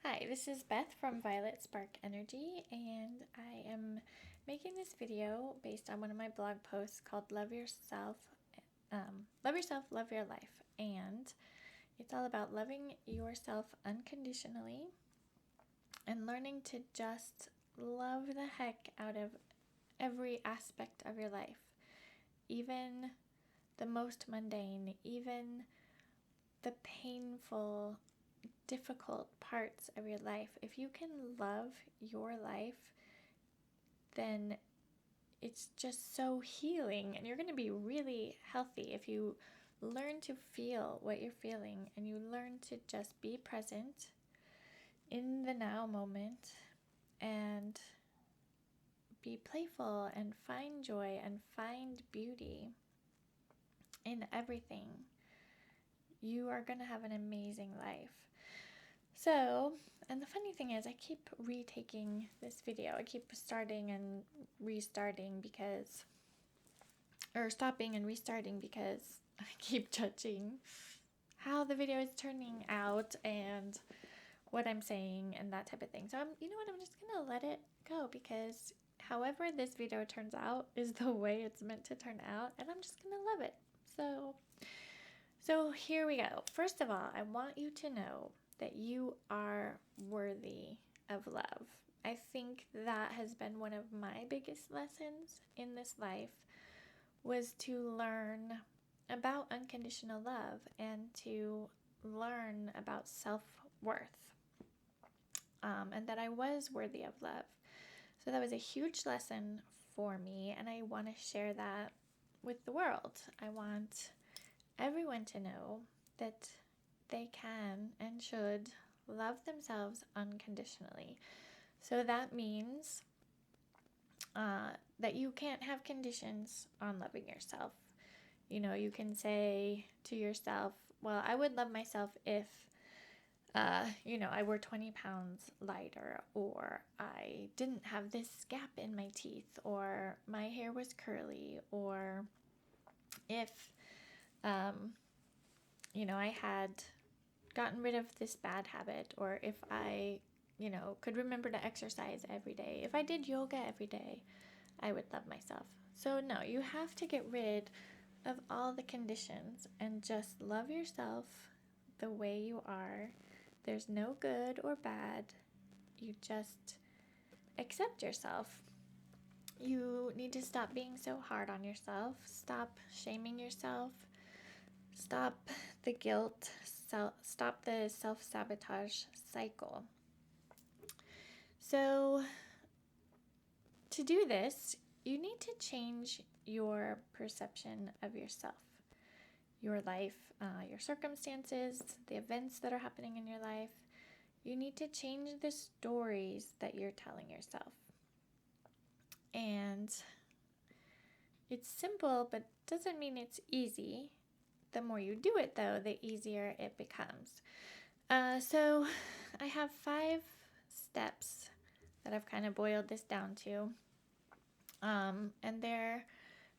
Hi, this is Beth from Violet Spark Energy, and I am making this video based on one of my blog posts called Love Yourself, Love Your Life. And it's all about loving yourself unconditionally and learning to just love the heck out of every aspect of your life, even the most mundane, even the painful, difficult parts of your life. If you can love your life, then it's just so healing, and you're going to be really healthy if you learn to feel what you're feeling and you learn to just be present in the now moment and be playful and find joy and find beauty in everything. You are going to have an amazing life. So, and the funny thing is, I keep retaking this video. I keep starting and restarting stopping and restarting because I keep judging how the video is turning out and what I'm saying and that type of thing. So, you know what, I'm just going to let it go because however this video turns out is the way it's meant to turn out, and I'm just going to love it. So here we go. First of all, I want you to know that you are worthy of love. I think that has been one of my biggest lessons in this life, was to learn about unconditional love and to learn about self-worth, and that I was worthy of love. So that was a huge lesson for me, and I want to share that with the world. I want everyone to know that they can and should love themselves unconditionally. So that means that you can't have conditions on loving yourself. You know, you can say to yourself, well, I would love myself if, I were 20 pounds lighter, or I didn't have this gap in my teeth, or my hair was curly, or if, I had gotten rid of this bad habit, or if I, could remember to exercise every day, if I did yoga every day, I would love myself. So no, you have to get rid of all the conditions and just love yourself the way you are. There's no good or bad. You just accept yourself. You need to stop being so hard on yourself. Stop shaming yourself. Stop the guilt. Stop the self-sabotage cycle. So to do this, you need to change your perception of yourself, your life, your circumstances, the events that are happening in your life. You need to change the stories that you're telling yourself. And it's simple, but doesn't mean it's easy. The more you do it, though, the easier it becomes. So I have 5 steps that I've kind of boiled this down to. And they're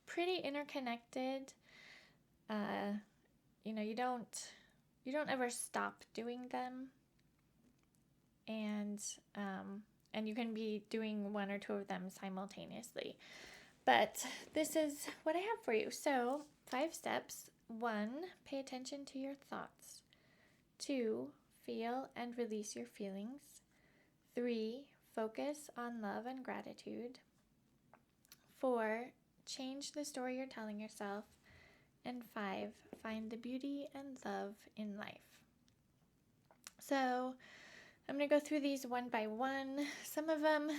pretty interconnected. You don't ever stop doing them, and you can be doing 1 or 2 of them simultaneously. But this is what I have for you. So 5 steps. 1, pay attention to your thoughts. 2, feel and release your feelings. 3, focus on love and gratitude. 4, change the story you're telling yourself. And 5, find the beauty and love in life. So I'm going to go through these one by one. Some of them,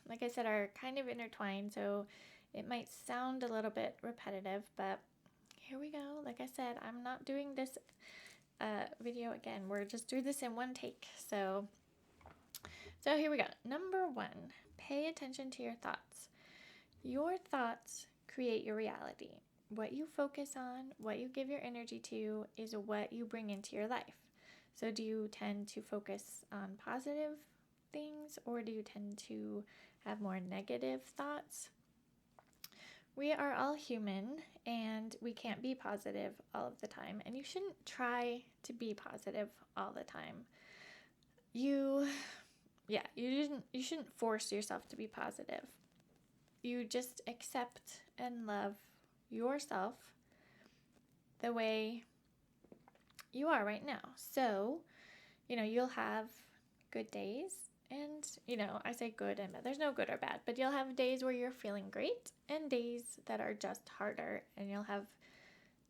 like I said, are kind of intertwined, so it might sound a little bit repetitive, but here we go. Like I said, I'm not doing this video again. We're just doing this in one take. So here we go. Number 1, pay attention to your thoughts. Your thoughts create your reality. What you focus on, what you give your energy to, is what you bring into your life. So do you tend to focus on positive things, or do you tend to have more negative thoughts? We are all human, and we can't be positive all of the time, and you shouldn't try to be positive all the time. you shouldn't force yourself to be positive. You just accept and love yourself the way you are right now. So, you'll have good days, and, I say good and bad. There's no good or bad, but you'll have days where you're feeling great and days that are just harder, and you'll have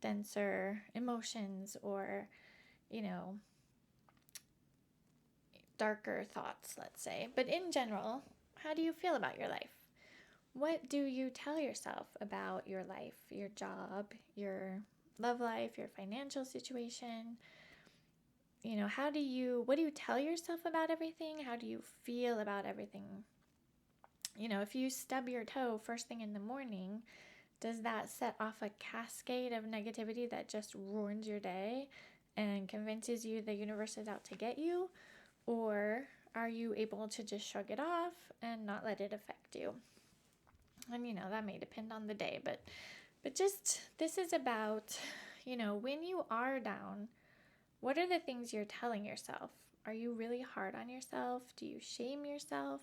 denser emotions or, darker thoughts, let's say. But in general, how do you feel about your life? What do you tell yourself about your life, your job, your love life, your financial situation? What do you tell yourself about everything? How do you feel about everything? If you stub your toe first thing in the morning, does that set off a cascade of negativity that just ruins your day and convinces you the universe is out to get you? Or are you able to just shrug it off and not let it affect you? And that may depend on the day, but just, this is about, when you are down, what are the things you're telling yourself? Are you really hard on yourself? Do you shame yourself?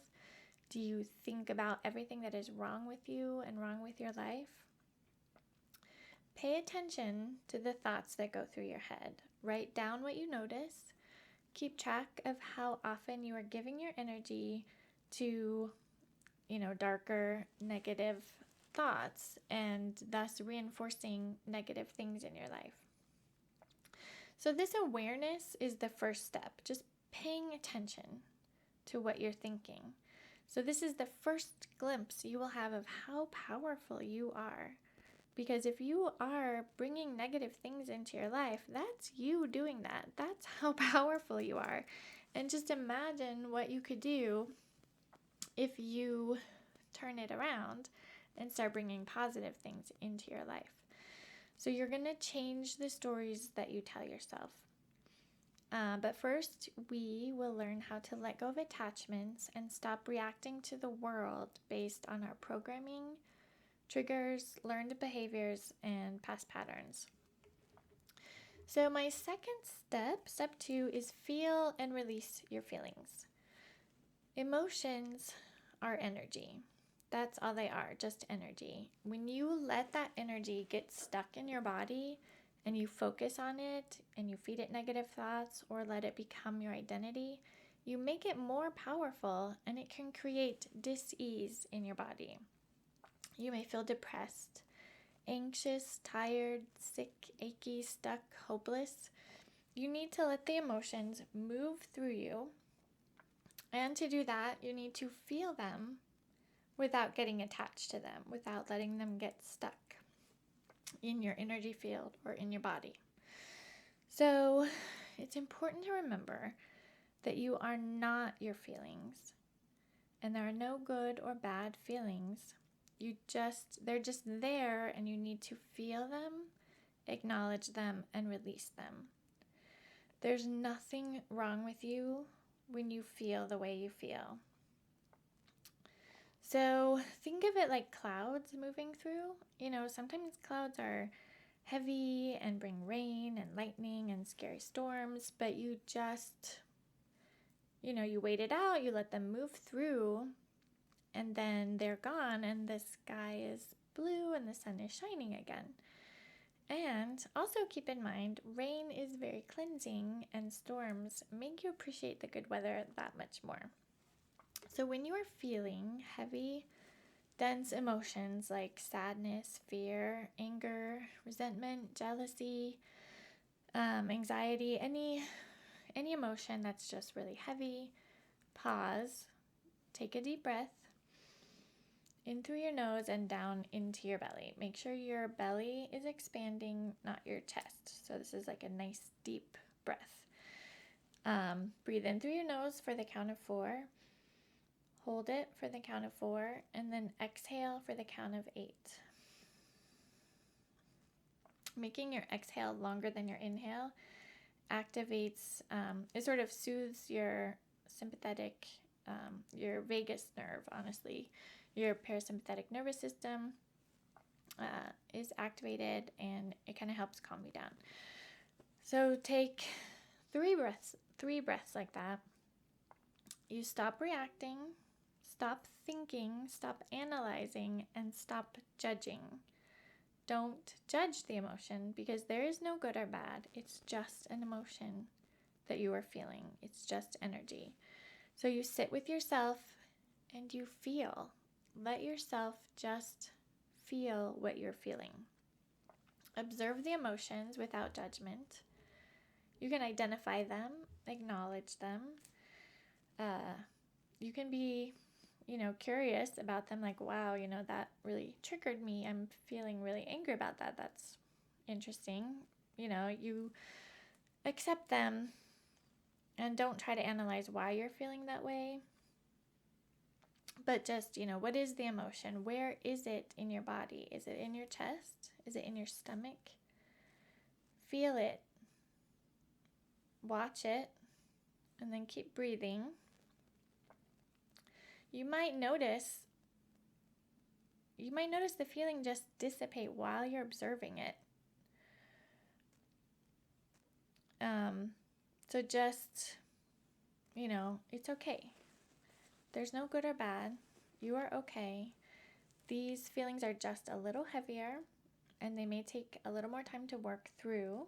Do you think about everything that is wrong with you and wrong with your life? Pay attention to the thoughts that go through your head. Write down what you notice. Keep track of how often you are giving your energy to, darker, negative thoughts, and thus reinforcing negative things in your life. So this awareness is the first step, just paying attention to what you're thinking. So this is the first glimpse you will have of how powerful you are. Because if you are bringing negative things into your life, that's you doing that. That's how powerful you are. And just imagine what you could do if you turn it around and start bringing positive things into your life. So you're going to change the stories that you tell yourself. But first, we will learn how to let go of attachments and stop reacting to the world based on our programming, triggers, learned behaviors, and past patterns. So my second step 2, is feel and release your feelings. Emotions are energy. That's all they are, just energy. When you let that energy get stuck in your body and you focus on it and you feed it negative thoughts or let it become your identity, you make it more powerful and it can create dis-ease in your body. You may feel depressed, anxious, tired, sick, achy, stuck, hopeless. You need to let the emotions move through you. And to do that, you need to feel them without getting attached to them, without letting them get stuck in your energy field or in your body. So it's important to remember that you are not your feelings, and there are no good or bad feelings. They're just there, and you need to feel them, acknowledge them, and release them. There's nothing wrong with you when you feel the way you feel. So think of it like clouds moving through. Sometimes clouds are heavy and bring rain and lightning and scary storms, but you just, you wait it out, you let them move through, and then they're gone and the sky is blue and the sun is shining again. And also keep in mind, rain is very cleansing and storms make you appreciate the good weather that much more. So when you are feeling heavy, dense emotions like sadness, fear, anger, resentment, jealousy, anxiety, any emotion that's just really heavy, pause, take a deep breath in through your nose and down into your belly. Make sure your belly is expanding, not your chest. So this is like a nice deep breath. Breathe in through your nose for the count of 4. Hold it for the count of 4, and then exhale for the count of 8. Making your exhale longer than your inhale activates, it sort of soothes your sympathetic, your vagus nerve, honestly. Your parasympathetic nervous system is activated, and it kind of helps calm you down. So take 3 breaths like that. you stop reacting, stop thinking, stop analyzing, and stop judging. Don't judge the emotion because there is no good or bad. It's just an emotion that you are feeling. It's just energy. So you sit with yourself and you feel. Let yourself just feel what you're feeling. Observe the emotions without judgment. You can identify them, acknowledge them. You can be, curious about them, like, wow, that really triggered me. I'm feeling really angry about that. That's interesting. You accept them and don't try to analyze why you're feeling that way. But just, what is the emotion? Where is it in your body? Is it in your chest? Is it in your stomach? Feel it. Watch it. And then keep breathing. You might notice the feeling just dissipate while you're observing it. So just, it's okay. There's no good or bad. You are okay. These feelings are just a little heavier, and they may take a little more time to work through.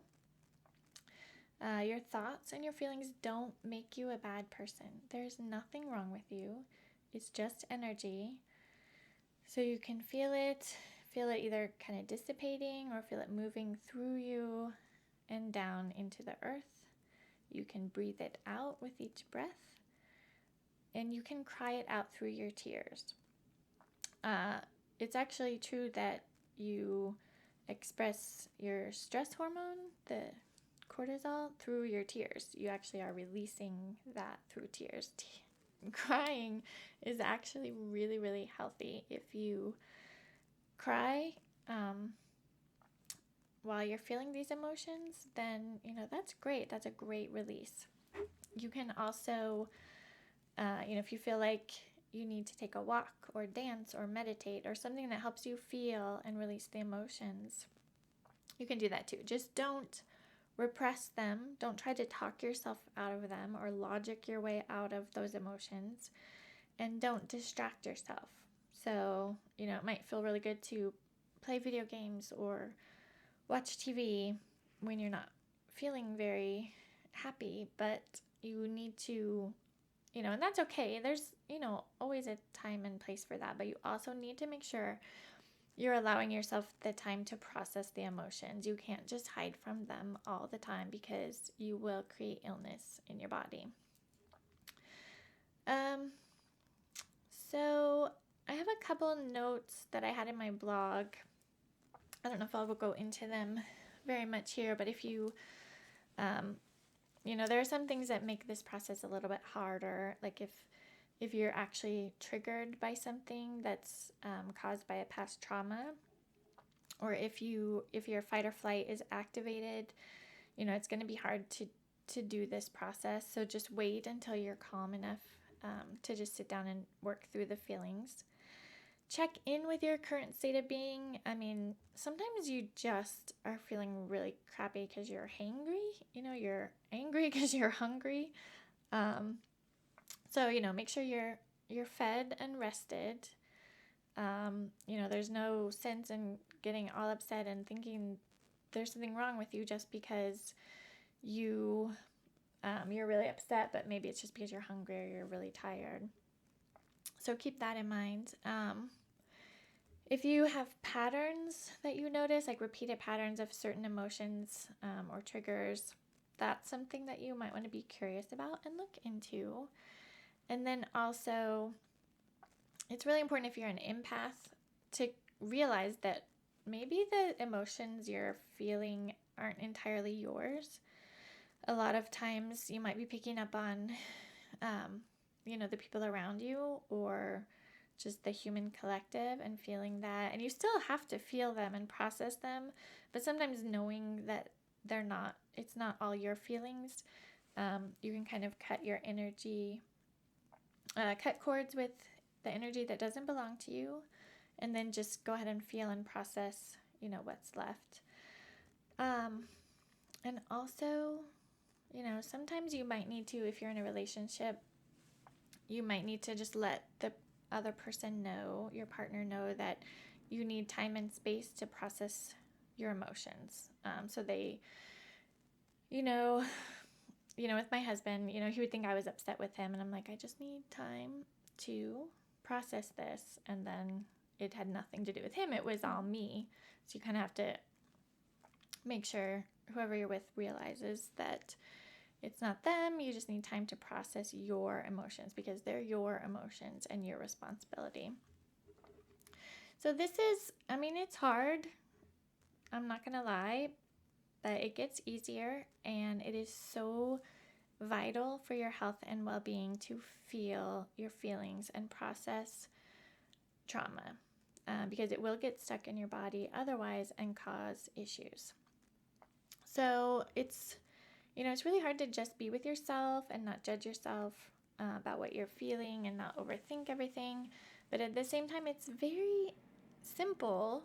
Your thoughts and your feelings don't make you a bad person. There's nothing wrong with you. It's just energy. So you can feel it either kind of dissipating or feel it moving through you and down into the earth. You can breathe it out with each breath, and you can cry it out through your tears. It's actually true that you express your stress hormone, the cortisol, through your tears. You actually are releasing that through tears. Crying is actually really, really healthy. If you cry while you're feeling these emotions, then, that's great. That's a great release. You can also, if you feel like you need to take a walk or dance or meditate or something that helps you feel and release the emotions, you can do that too. Just don't repress them. Don't try to talk yourself out of them or logic your way out of those emotions. And don't distract yourself. So, it might feel really good to play video games or watch TV when you're not feeling very happy, but you need to, and that's okay. There's, always a time and place for that, but you also need to make sure you're allowing yourself the time to process the emotions. You can't just hide from them all the time because you will create illness in your body. So I have a couple notes that I had in my blog. I don't know if I will go into them very much here, but if you, there are some things that make this process a little bit harder. Like if you're actually triggered by something that's caused by a past trauma, or if your fight or flight is activated, it's going to be hard to do this process. So just wait until you're calm enough to just sit down and work through the feelings. Check in with your current state of being. I mean, sometimes you just are feeling really crappy because you're hangry. You're angry because you're hungry. So, make sure you're fed and rested. There's no sense in getting all upset and thinking there's something wrong with you just because you're really upset, but maybe it's just because you're hungry or you're really tired. So keep that in mind. If you have patterns that you notice, like repeated patterns of certain emotions or triggers, that's something that you might want to be curious about and look into. And then also, it's really important if you're an empath to realize that maybe the emotions you're feeling aren't entirely yours. A lot of times you might be picking up on, the people around you or just the human collective and feeling that. And you still have to feel them and process them. But sometimes knowing that it's not all your feelings, you can kind of cut your energy, cut cords with the energy that doesn't belong to you, and then just go ahead and feel and process, what's left. And also, sometimes you might need to, if you're in a relationship, you might need to just let the other person know, your partner know, that you need time and space to process your emotions. So they, you know, with my husband, he would think I was upset with him, and I'm like, I just need time to process this. And then it had nothing to do with him. It was all me. So you kind of have to make sure whoever you're with realizes that it's not them. You just need time to process your emotions, because they're your emotions and your responsibility. So this is, it's hard. I'm not going to lie, but it gets easier, and it is so vital for your health and well-being to feel your feelings and process trauma, because it will get stuck in your body otherwise and cause issues. So it's really hard to just be with yourself and not judge yourself about what you're feeling and not overthink everything. But at the same time, it's very simple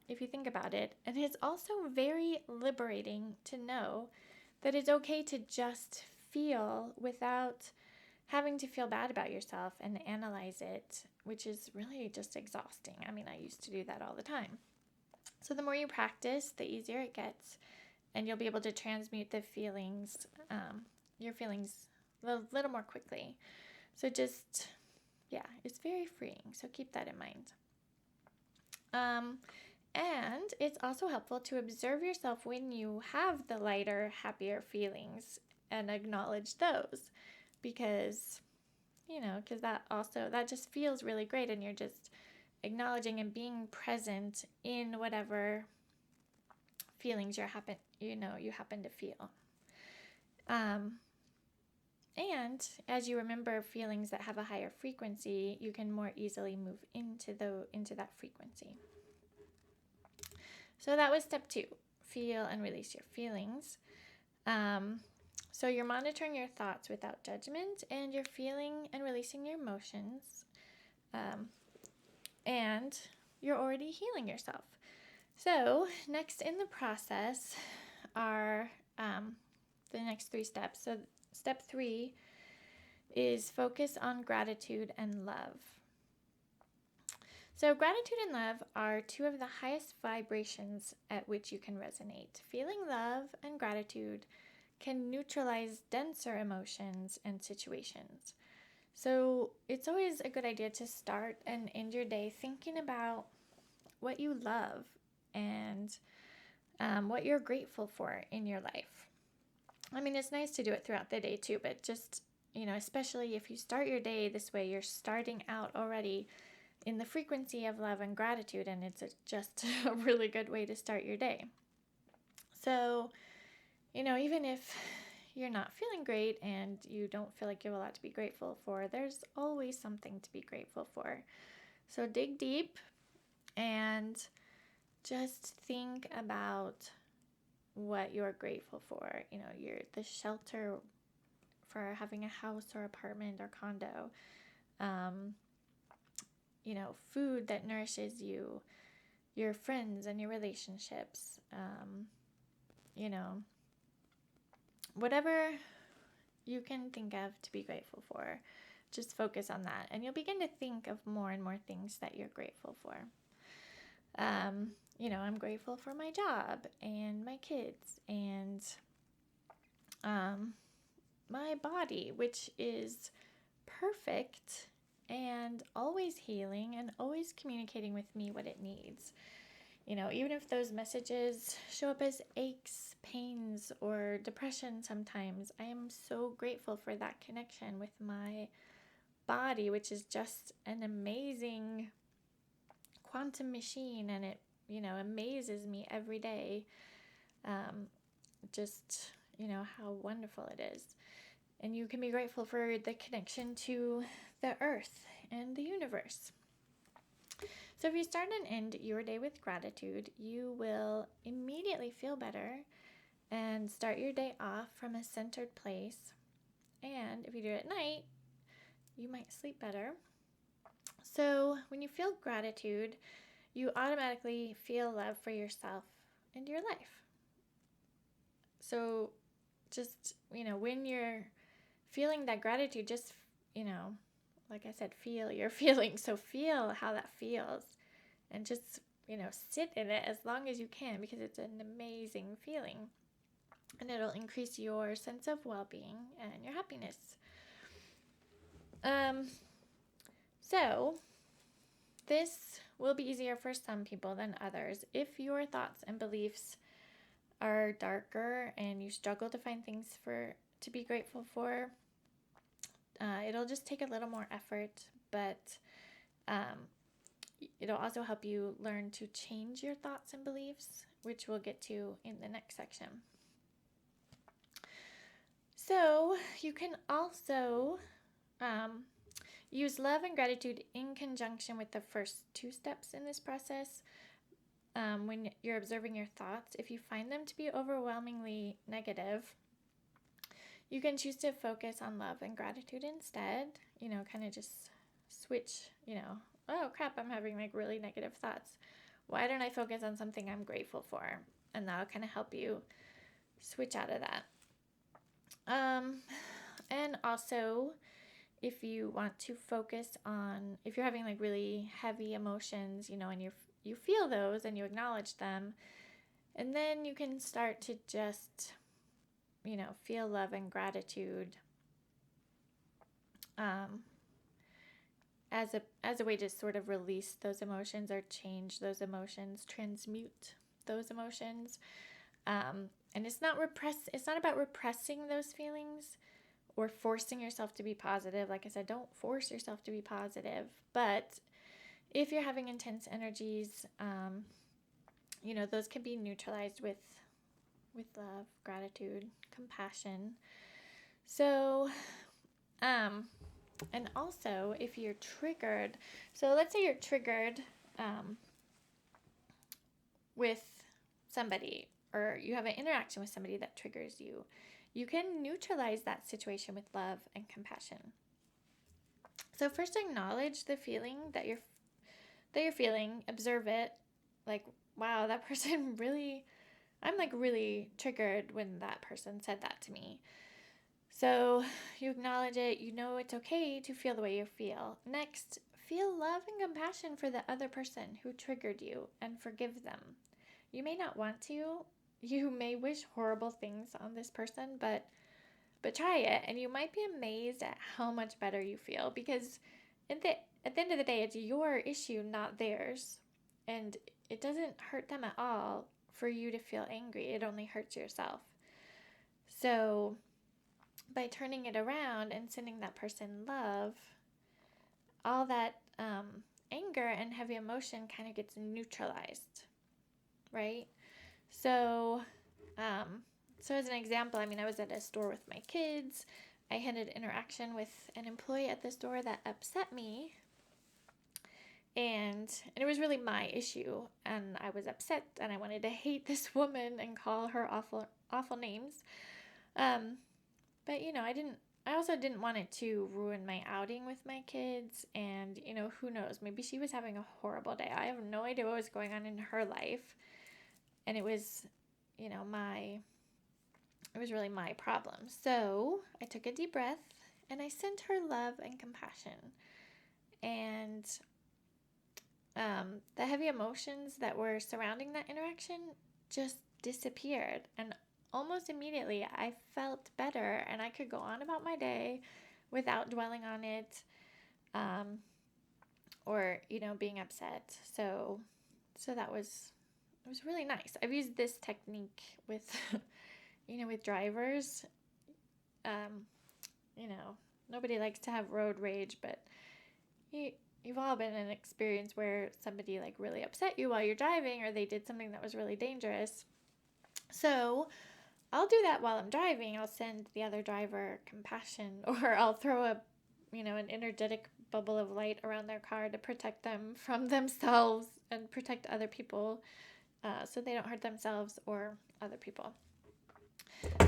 if you think about it. And it's also very liberating to know that it's okay to just feel without having to feel bad about yourself and analyze it, which is really just exhausting. I used to do that all the time. So the more you practice, the easier it gets, and you'll be able to transmute the feelings, your feelings, a little more quickly. So it's very freeing. So keep that in mind. And it's also helpful to observe yourself when you have the lighter, happier feelings and acknowledge those, because that just feels really great, and you're just acknowledging and being present in whatever feelings you happen to feel. And as you remember feelings that have a higher frequency, you can more easily move into that frequency. So that was step 2, feel and release your feelings. So you're monitoring your thoughts without judgment, and you're feeling and releasing your emotions, and you're already healing yourself. So next in the process are the next 3 steps. So step 3 is focus on gratitude and love. So gratitude and love are 2 of the highest vibrations at which you can resonate. Feeling love and gratitude can neutralize denser emotions and situations. So it's always a good idea to start and end your day thinking about what you love and what you're grateful for in your life. It's nice to do it throughout the day too, but just, especially if you start your day this way, you're starting out already in the frequency of love and gratitude, and it's just a really good way to start your day. So, even if you're not feeling great and you don't feel like you have a lot to be grateful for, there's always something to be grateful for. So dig deep and just think about what you're grateful for. You're the shelter, for having a house or apartment or condo. Food that nourishes you, your friends and your relationships. Whatever you can think of to be grateful for, just focus on that, and you'll begin to think of more and more things that you're grateful for. I'm grateful for my job and my kids and my body, which is perfect and always healing and always communicating with me what it needs. Even if those messages show up as aches, pains, or depression sometimes, I am so grateful for that connection with my body, which is just an amazing quantum machine, and it, amazes me every day. Just, how wonderful it is. And you can be grateful for the connection to the earth and the universe. So if you start and end your day with gratitude, you will immediately feel better and start your day off from a centered place. And if you do it at night, you might sleep better. So when you feel gratitude, you automatically feel love for yourself and your life. So just, when you're feeling that gratitude, just, like I said, feel your feelings. So feel how that feels and just, sit in it as long as you can, because it's an amazing feeling. And it'll increase your sense of well-being and your happiness. So this will be easier for some people than others. If your thoughts and beliefs are darker and you struggle to find things to be grateful for, it'll just take a little more effort, but it'll also help you learn to change your thoughts and beliefs, which we'll get to in the next section. So you can also use love and gratitude in conjunction with the first two steps in this process. When you're observing your thoughts, if you find them to be overwhelmingly negative, you can choose to focus on love and gratitude instead. Kind of just switch, oh crap, I'm having like really negative thoughts. Why don't I focus on something I'm grateful for? And that'll kind of help you switch out of that. And also, if you want to focus on, if you're having like really heavy emotions, and you feel those and you acknowledge them, and then you can start to just, feel love and gratitude as a way to sort of release those emotions or change those emotions, transmute those emotions. And it's not about repressing those feelings or forcing yourself to be positive. Like I said, don't force yourself to be positive. But if you're having intense energies, those can be neutralized with love, gratitude, compassion. So, and also if you're triggered, so let's say you're triggered with somebody, or you have an interaction with somebody that triggers you, you can neutralize that situation with love and compassion. So first, acknowledge the feeling that you're feeling. Observe it. Like, wow, that person I'm like really triggered when that person said that to me. So you acknowledge it. You know it's okay to feel the way you feel. Next, feel love and compassion for the other person who triggered you and forgive them. You may not want to. You may wish horrible things on this person, but try it, and you might be amazed at how much better you feel, because at the end of the day, it's your issue, not theirs. And it doesn't hurt them at all for you to feel angry. It only hurts yourself. So by turning it around and sending that person love, all that anger and heavy emotion kind of gets neutralized, right? So as an example, I was at a store with my kids. I had an interaction with an employee at the store that upset me. And it was really my issue. And I was upset and I wanted to hate this woman and call her awful names. But, I also didn't want it to ruin my outing with my kids. And, who knows, maybe she was having a horrible day. I have no idea what was going on in her life. And it was, it was really my problem. So I took a deep breath and I sent her love and compassion. And the heavy emotions that were surrounding that interaction just disappeared. And almost immediately I felt better and I could go on about my day without dwelling on it or, being upset. So it was really nice. I've used this technique with, with drivers. Nobody likes to have road rage, but you've all been in an experience where somebody like really upset you while you're driving, or they did something that was really dangerous. So I'll do that while I'm driving. I'll send the other driver compassion, or I'll throw an energetic bubble of light around their car to protect them from themselves and protect other people, so they don't hurt themselves or other people.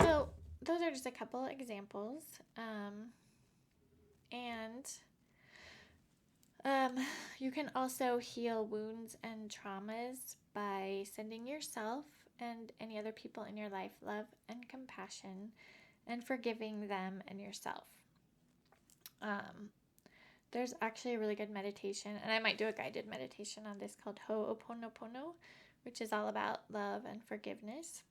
So those are just a couple examples. You can also heal wounds and traumas by sending yourself and any other people in your life love and compassion and forgiving them and yourself. there's actually a really good meditation, and I might do a guided meditation on this called Ho'oponopono, which is all about love and forgiveness.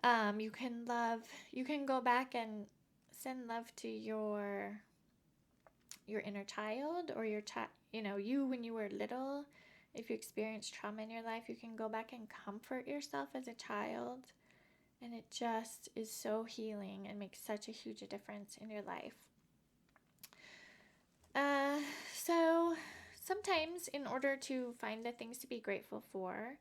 You can go back and send love to your inner child, or your child, you when you were little. If you experienced trauma in your life, you can go back and comfort yourself as a child, and it just is so healing and makes such a huge difference in your life. So sometimes, in order to find the things to be grateful for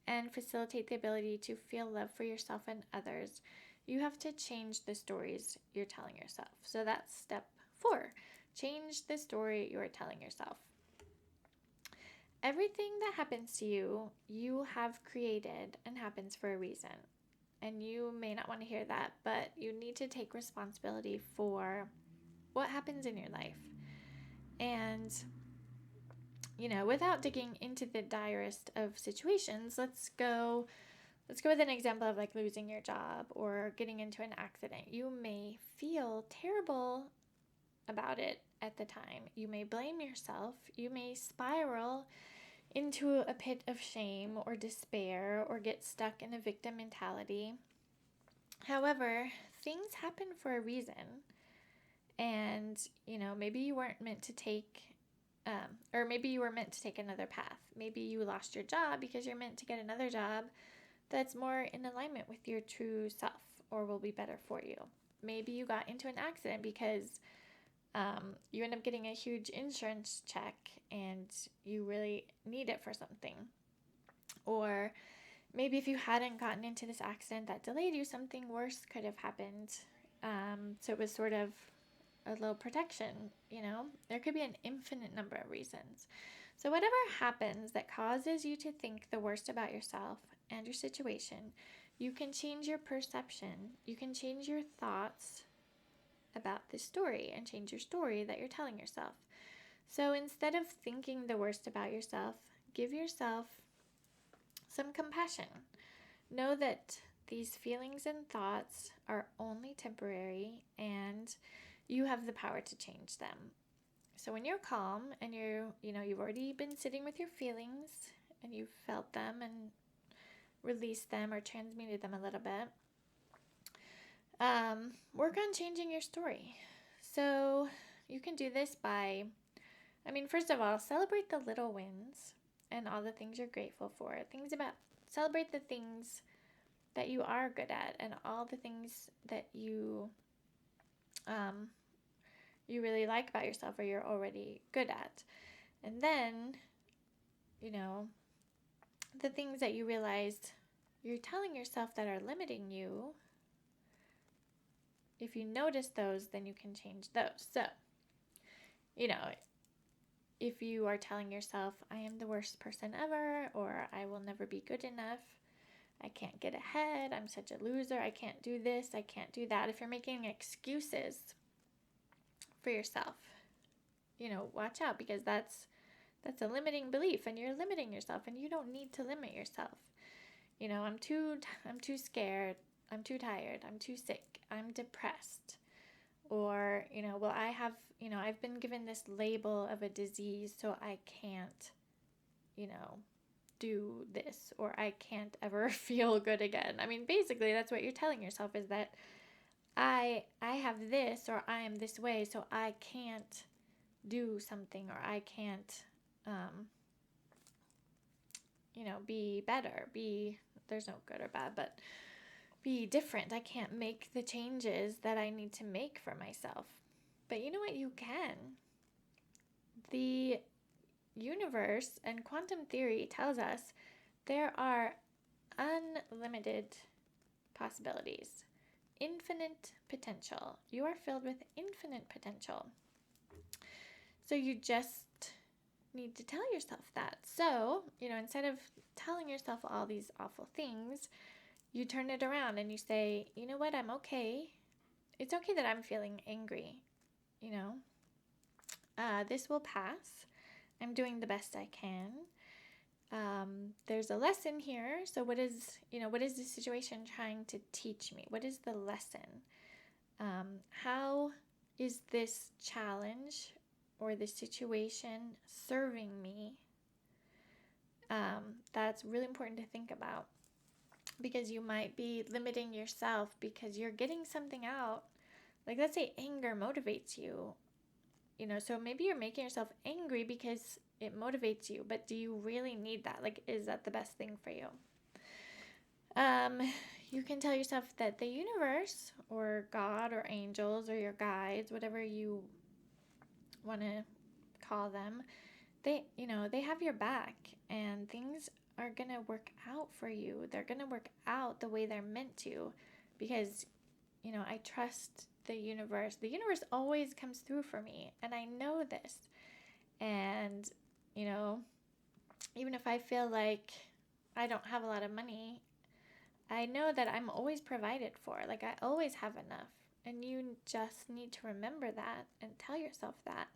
and facilitate the ability to feel love for yourself and others, you have to change the stories you're telling yourself. So that's step 4. Change the story you're telling yourself. Everything that happens to you, you have created and happens for a reason. And you may not want to hear that, but you need to take responsibility for what happens in your life. And, without digging into the direst of situations, let's go with an example of like losing your job or getting into an accident. You may feel terrible about it at the time. You may blame yourself. You may spiral into a pit of shame or despair or get stuck in a victim mentality. However, things happen for a reason. And, maybe you weren't meant to take, or maybe you were meant to take another path. Maybe you lost your job because you're meant to get another job that's more in alignment with your true self or will be better for you. Maybe you got into an accident because you end up getting a huge insurance check and you really need it for something. Or maybe if you hadn't gotten into this accident that delayed you, something worse could have happened. So it was sort of a little protection, There could be an infinite number of reasons. So whatever happens that causes you to think the worst about yourself and your situation, you can change your perception. You can change your thoughts about this story and change your story that you're telling yourself. So instead of thinking the worst about yourself, give yourself some compassion. Know that these feelings and thoughts are only temporary and you have the power to change them. So when you're calm and you've already been sitting with your feelings and you've felt them and released them or transmuted them a little bit, work on changing your story. So you can do this by, first of all, celebrate the little wins and all the things you're grateful for. Celebrate the things that you are good at and all the things that you really like about yourself or you're already good at. And then, the things that you realized you're telling yourself that are limiting you, if you notice those, then you can change those. So, if you are telling yourself, I am the worst person ever, or I will never be good enough, I can't get ahead, I'm such a loser, I can't do this, I can't do that. If you're making excuses for yourself, watch out, because that's a limiting belief and you're limiting yourself, and you don't need to limit yourself. I'm too scared, I'm too tired, I'm too sick, I'm depressed. Or, I have, I've been given this label of a disease, so I can't, do this, or I can't ever feel good again. Basically, that's what you're telling yourself, is that I have this, or I am this way, so I can't do something, or I can't, be better, there's no good or bad, but be different. I can't make the changes that I need to make for myself. But you know what? You can. The universe and quantum theory tells us there are unlimited possibilities, infinite potential. You are filled with infinite potential. So you just need to tell yourself that. So, instead of telling yourself all these awful things, you turn it around and you say, you know what, I'm okay. It's okay that I'm feeling angry, this will pass. I'm doing the best I can. There's a lesson here. So what is the situation trying to teach me? What is the lesson? How is this challenge or the situation serving me? That's really important to think about, because you might be limiting yourself because you're getting something out. Like, let's say anger motivates you, so maybe you're making yourself angry because it motivates you, but do you really need that? Like, is that the best thing for you? You can tell yourself that the universe or God or angels or your guides, whatever you want to call them, they have your back, and things are going to work out for you. They're going to work out the way they're meant to, because, I trust the universe. The universe always comes through for me, and I know this. And, even if I feel like I don't have a lot of money, I know that I'm always provided for. Like, I always have enough. And you just need to remember that and tell yourself that.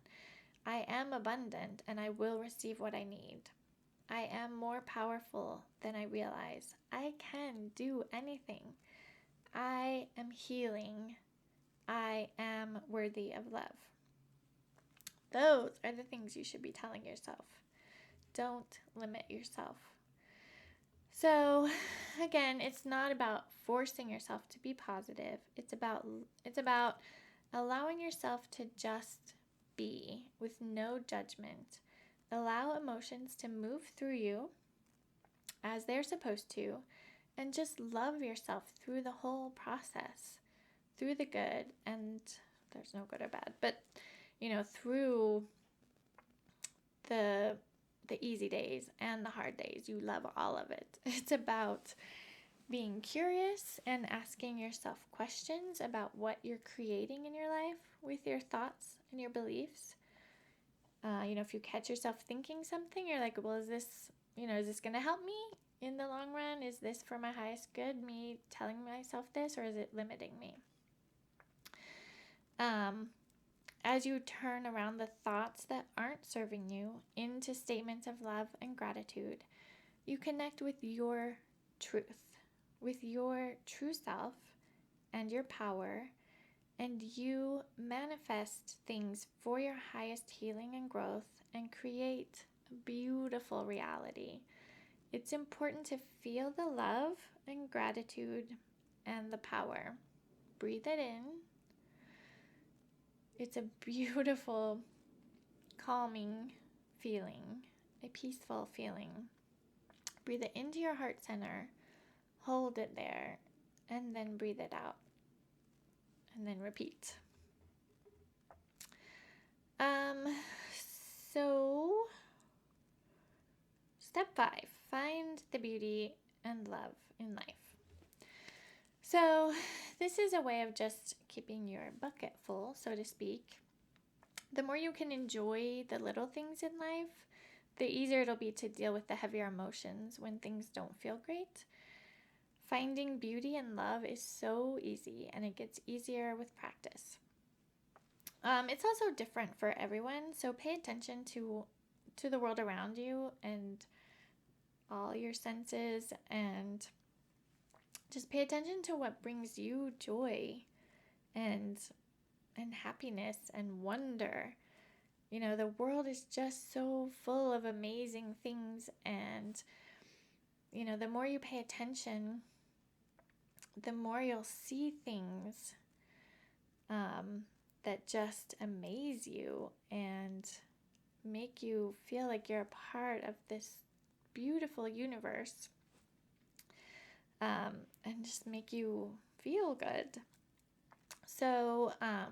I am abundant and I will receive what I need. I am more powerful than I realize. I can do anything. I am healing. I am worthy of love. Those are the things you should be telling yourself. Don't limit yourself. So, again, it's not about forcing yourself to be positive. It's about allowing yourself to just be with no judgment. Allow emotions to move through you as they're supposed to, and just love yourself through the whole process, through the good, and there's no good or bad, but through the easy days and the hard days. You love all of it. It's about being curious and asking yourself questions about what you're creating in your life with your thoughts and your beliefs. If you catch yourself thinking something, you're like, well, is this going to help me in the long run? Is this for my highest good, me telling myself this, or is it limiting me? As you turn around the thoughts that aren't serving you into statements of love and gratitude, you connect with your truth, with your true self and your power, and you manifest things for your highest healing and growth and create a beautiful reality. It's important to feel the love and gratitude and the power. Breathe it in. It's a beautiful, calming feeling, a peaceful feeling. Breathe it into your heart center, hold it there, and then breathe it out. And then repeat. So, step 5, find the beauty and love in life. So, this is a way of just keeping your bucket full, so to speak. The more you can enjoy the little things in life, the easier it'll be to deal with the heavier emotions when things don't feel great. Finding beauty and love is so easy, and it gets easier with practice. It's also different for everyone, so pay attention to the world around you and all your senses, and just pay attention to what brings you joy and happiness and wonder. The world is just so full of amazing things, and the more you pay attention, the more you'll see things that just amaze you and make you feel like you're a part of this beautiful universe, and just make you feel good. So yeah,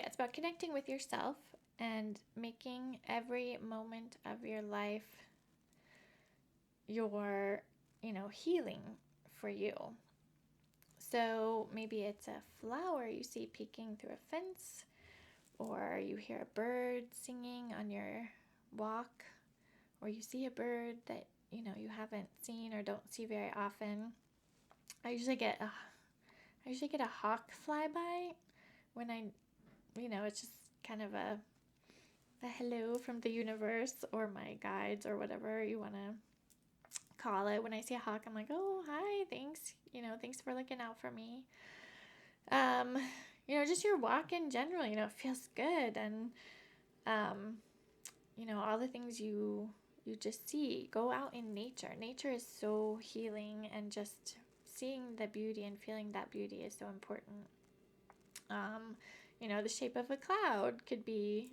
it's about connecting with yourself and making every moment of your life your, healing for you. So maybe it's a flower you see peeking through a fence, or you hear a bird singing on your walk, or you see a bird that, you haven't seen or don't see very often. I usually get a hawk flyby when it's just kind of a hello from the universe or my guides or whatever you want to call it. When I see a hawk, I'm like, oh, hi, thanks. Thanks for looking out for me. just your walk in general, it feels good. And, all the things you just see. Go out in nature. Nature is so healing, and just seeing the beauty and feeling that beauty is so important. The shape of a cloud could be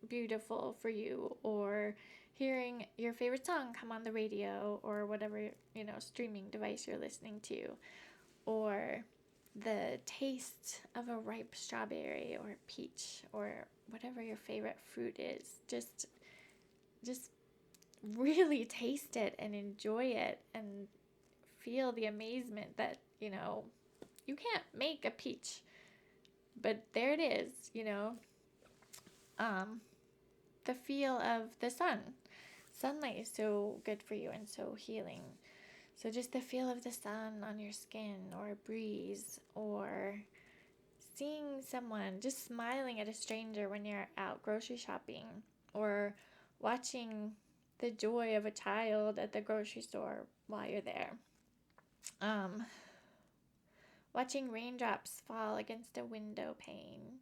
beautiful for you, or hearing your favorite song come on the radio, or whatever, streaming device you're listening to, or the taste of a ripe strawberry or peach, or whatever your favorite fruit is. Just really taste it and enjoy it, and feel the amazement that, you can't make a peach, but there it is, the feel of the sun. Sunlight is so good for you and so healing. So just the feel of the sun on your skin, or a breeze, or seeing someone, just smiling at a stranger when you're out grocery shopping, or watching the joy of a child at the grocery store while you're there. Watching raindrops fall against a window pane,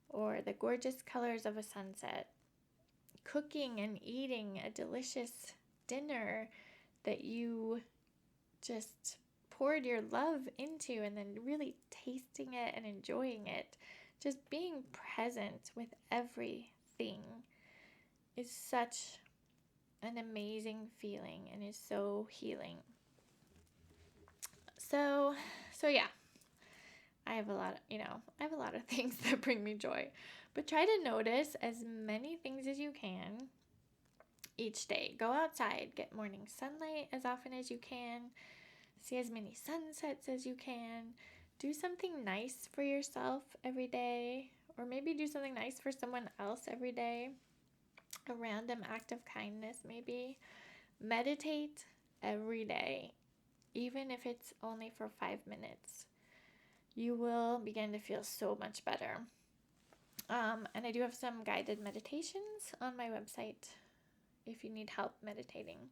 or the gorgeous colors of a sunset. Cooking and eating a delicious dinner that you just poured your love into, and then really tasting it and enjoying it. Just being present with everything is such an amazing feeling, and is so healing. So yeah, I have a lot of things that bring me joy, but try to notice as many things as you can each day. Go outside, get morning sunlight as often as you can, see as many sunsets as you can. Do something nice for yourself every day, or maybe do something nice for someone else every day. A random act of kindness, maybe. Meditate every day, even if it's only for 5 minutes. You will begin to feel so much better. And I do have some guided meditations on my website if you need help meditating.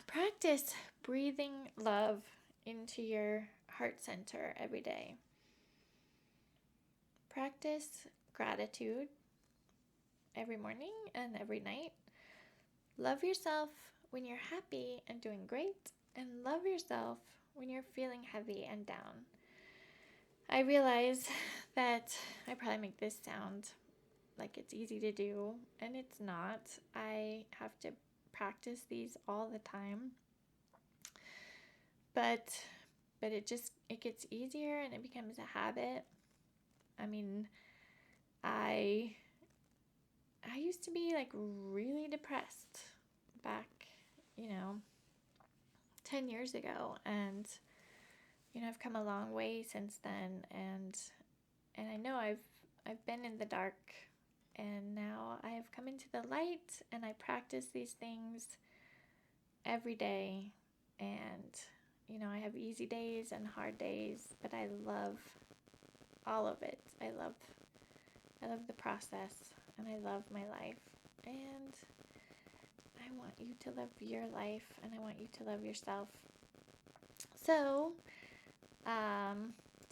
Practice breathing love into your heart center every day. Practice gratitude every morning and every night. Love yourself when you're happy and doing great, and love yourself when you're feeling heavy and down. I realize that I probably make this sound like it's easy to do, and it's not. I have to practice these all the time. But it gets easier, and it becomes a habit. I mean, I used to be like really depressed back, 10 years ago, and I've come a long way since then, and I know I've been in the dark, and now I have come into the light, and I practice these things every day. And I have easy days and hard days, but I love all of it. I love the process, and I love my life, and I want you to love your life, and I want you to love yourself. So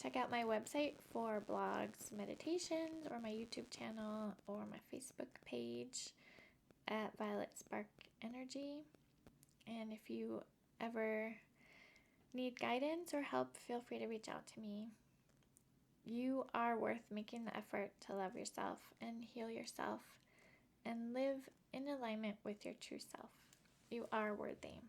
check out my website for blogs, meditations, or my YouTube channel, or my Facebook page at Violet Spark Energy. And if you ever need guidance or help, feel free to reach out to me. You are worth making the effort to love yourself and heal yourself and live in alignment with your true self. You are worthy.